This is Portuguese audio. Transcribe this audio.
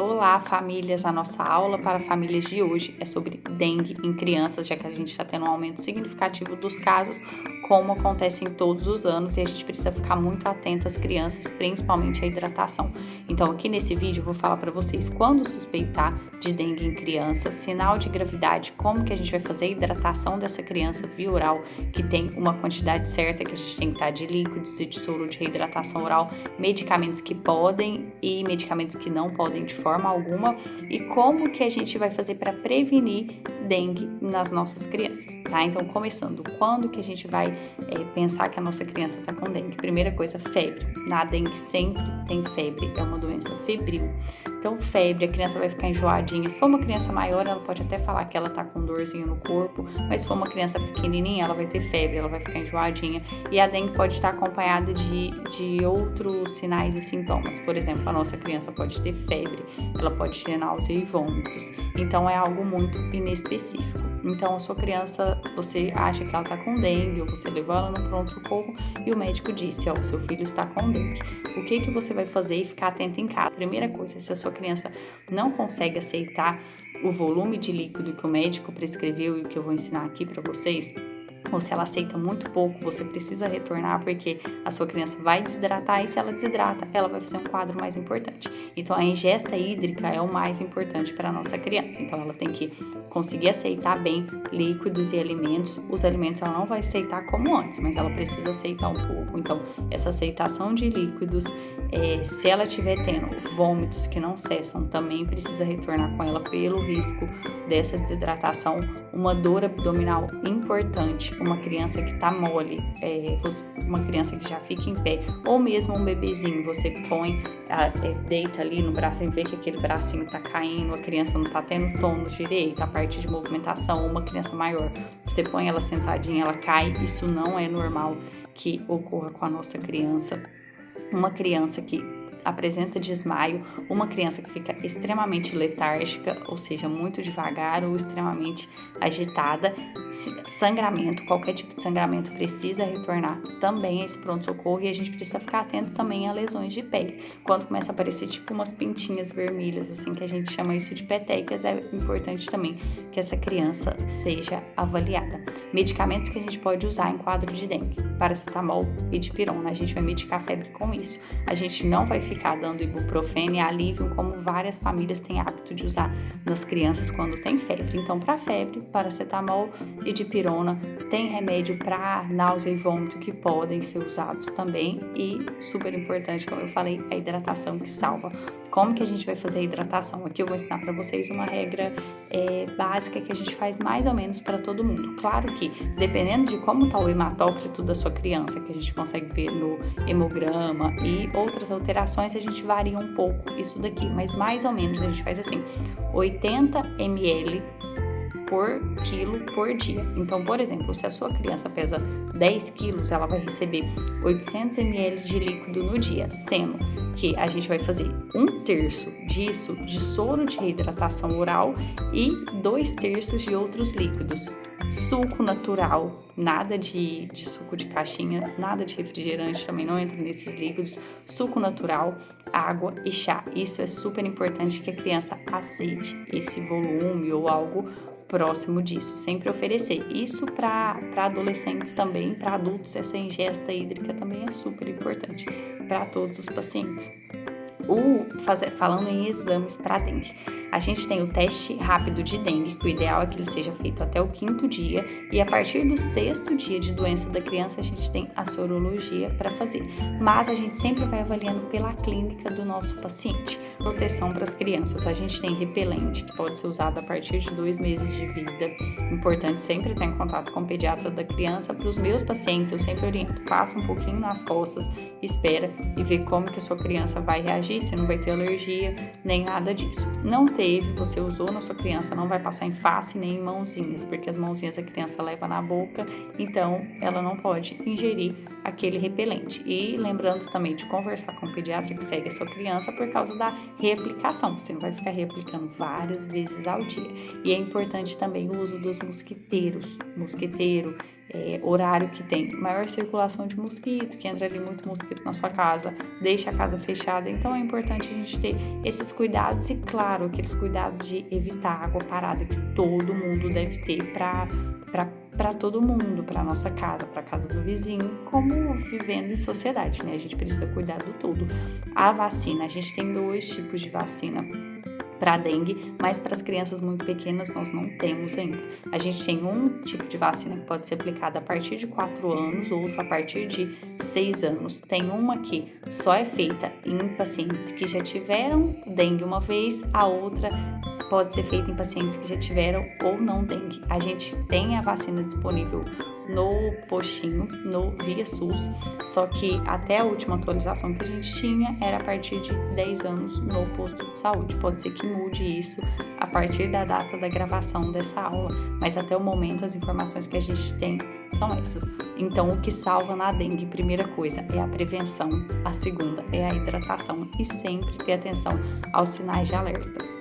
Olá, famílias! A nossa aula para famílias de hoje é sobre dengue em crianças, já que a gente está tendo um aumento significativo dos casos, como acontece em todos os anos, e a gente precisa ficar muito atento às crianças, principalmente à hidratação. Então, aqui nesse vídeo eu vou falar para vocês quando suspeitar de dengue em crianças, sinal de gravidade, como que a gente vai fazer a hidratação dessa criança via oral, que tem uma quantidade certa que a gente tem que dar de líquidos e de soro de reidratação oral, medicamentos que podem e medicamentos que não podem de forma alguma, e como que a gente vai fazer para prevenir dengue nas nossas crianças, tá? Então, começando, quando que a gente vai pensar que a nossa criança está com dengue? Primeira coisa, febre. Na dengue sempre tem febre, é uma doença febril. Então, febre, a criança vai ficar enjoadinha. Se for uma criança maior, ela pode até falar que ela tá com dorzinha no corpo, mas se for uma criança pequenininha, ela vai ter febre, ela vai ficar enjoadinha. E a dengue pode estar acompanhada de outros sinais e sintomas. Por exemplo, a nossa criança pode ter febre, ela pode ter náusea e vômitos. Então, é algo muito inespecífico. Então, a sua criança, você acha que ela tá com dengue, ou você levou ela no pronto-socorro e o médico disse, ó, seu filho está com dengue. O que você vai fazer e ficar atento em casa? Primeira coisa, se a sua criança não consegue aceitar o volume de líquido que o médico prescreveu e o que eu vou ensinar aqui para vocês, ou se ela aceita muito pouco, você precisa retornar porque a sua criança vai desidratar e se ela desidrata, ela vai fazer um quadro mais importante. Então, a ingesta hídrica é o mais importante para a nossa criança. Então, ela tem que conseguir aceitar bem líquidos e alimentos. Os alimentos ela não vai aceitar como antes, mas ela precisa aceitar um pouco. Então, essa aceitação de líquidos, se ela estiver tendo vômitos que não cessam, também precisa retornar com ela pelo risco dessa desidratação. Uma dor abdominal importante, uma criança que tá mole, uma criança que já fica em pé, ou mesmo um bebezinho, você põe, deita ali no braço e vê que aquele bracinho tá caindo, a criança não tá tendo tônus direito, a parte de movimentação, uma criança maior, você põe ela sentadinha, ela cai, isso não é normal que ocorra com a nossa criança. Uma criança que apresenta desmaio, uma criança que fica extremamente letárgica, ou seja, muito devagar ou extremamente agitada, sangramento, qualquer tipo de sangramento precisa retornar também a esse pronto-socorro e a gente precisa ficar atento também a lesões de pele. Quando começa a aparecer tipo umas pintinhas vermelhas, assim, que a gente chama isso de petecas, é importante também que essa criança seja avaliada. Medicamentos que a gente pode usar em quadro de dengue, paracetamol e dipirona, a gente vai medicar a febre com isso. A gente não vai ficar dando ibuprofeno e alívio como várias famílias têm hábito de usar nas crianças quando tem febre. Então, para febre, paracetamol e dipirona, tem remédio para náusea e vômito que podem ser usados também e, super importante, como eu falei, a hidratação que salva. Como que a gente vai fazer a hidratação? Aqui eu vou ensinar para vocês uma regra básica que a gente faz mais ou menos para todo mundo. Claro que, dependendo de como está o hematócrito da sua criança, que a gente consegue ver no hemograma e outras alterações, a gente varia um pouco isso daqui, mas mais ou menos a gente faz assim, 80 ml por quilo por dia. Então, por exemplo, se a sua criança pesa 10 quilos, ela vai receber 800 ml de líquido no dia, sendo que a gente vai fazer 1/3 disso de soro de reidratação oral e 2/3 de outros líquidos. Suco natural, nada de suco de caixinha, nada de refrigerante, também não entra nesses líquidos. Suco natural, água e chá. Isso é super importante que a criança aceite esse volume ou algo próximo disso, sempre oferecer. Isso para adolescentes também, para adultos, essa ingesta hídrica também é super importante para todos os pacientes. Falando em exames para dengue, a gente tem o teste rápido de dengue, que o ideal é que ele seja feito até o 5º dia, e a partir do 6º dia de doença da criança, a gente tem a sorologia para fazer. Mas a gente sempre vai avaliando pela clínica do nosso paciente. Proteção para as crianças, a gente tem repelente, que pode ser usado a partir de 2 meses de vida. Importante sempre estar em contato com o pediatra da criança. Para os meus pacientes, eu sempre oriento, passa um pouquinho nas costas, espera e vê como que a sua criança vai reagir, você não vai ter alergia, nem nada disso. Não teve, você usou na sua criança, não vai passar em face nem em mãozinhas, porque as mãozinhas a criança leva na boca, então ela não pode ingerir aquele repelente. E lembrando também de conversar com o pediatra que segue a sua criança por causa da reaplicação. Você não vai ficar reaplicando várias vezes ao dia. E é importante também o uso dos mosquiteiros. Mosquiteiro, horário que tem maior circulação de mosquito, que entra ali muito mosquito na sua casa, deixa a casa fechada. Então é importante a gente ter esses cuidados e, claro, aqueles cuidados de evitar água parada que todo mundo deve ter para todo mundo, para nossa casa, para a casa do vizinho, como vivendo em sociedade, né? A gente precisa cuidar do todo. A vacina, a gente tem 2 tipos de vacina para dengue, mas para as crianças muito pequenas nós não temos ainda. A gente tem um tipo de vacina que pode ser aplicada a partir de 4 anos, outro a partir de 6 anos. Tem uma que só é feita em pacientes que já tiveram dengue uma vez, a outra pode ser feita em pacientes que já tiveram ou não dengue. A gente tem a vacina disponível no postinho, no via SUS, só que até a última atualização que a gente tinha era a partir de 10 anos no posto de saúde. Pode ser que mude isso a partir da data da gravação dessa aula, mas até o momento as informações que a gente tem são essas. Então, o que salva na dengue, primeira coisa, é a prevenção, a segunda é a hidratação e sempre ter atenção aos sinais de alerta.